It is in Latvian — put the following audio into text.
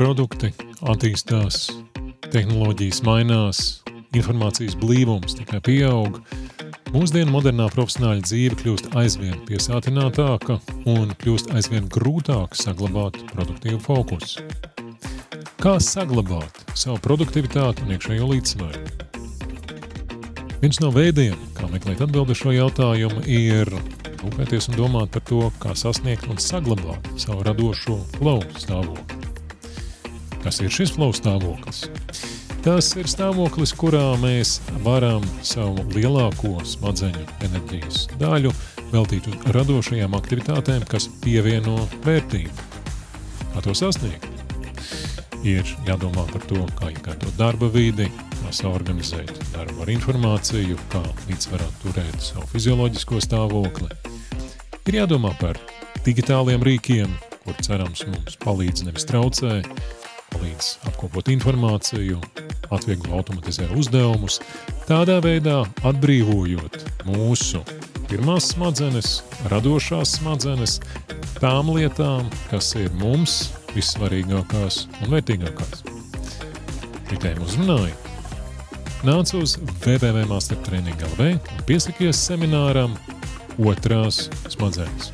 produkti attīstās, tehnoloģijas mainās, informācijas blīvums tikai pieaug. Mūsdienu modernā profesionāļa dzīve kļūst aizvien piesātinātāka un kļūst aizvien grūtāk saglabāt produktīvu fokusu. Kā saglabāt savu produktivitāti un iekšējo līdzsvaru? Viens no veidiem, kā meklēt atbildi šo jautājumu, ir rūpēties un domāt par to, kā sasniegt un saglabāt savu radošo flow stāvokli. Kas ir šis flow stāvoklis? Tas ir stāvoklis, kurā mēs varam savu lielāko smadzeņu enerģijas daļu veltīt uz radošajām aktivitātēm, kas pievieno vērtību. Kā to sasniegt? Ir jādomā par to, kā iekārtot darba vidi, kā saorganizēt darbu ar informāciju, kā līdzsvarā turēt savu fizioloģisko stāvokli. Ir jādomā par digitāliem rīkiem, kur cerams mums palīdz nevis traucē, palīdz apkopot informāciju, atvieglo automatizē uzdevumus, tādā veidā atbrīvojot mūsu pirmās smadzenes, radošās smadzenes, tām lietām, kas ir mums vissvarīgākās un vērtīgākās. Tēmu uzrunāju. Nāc uz www.mastertraining.lv un piesakies semināram Otrās smadzenes.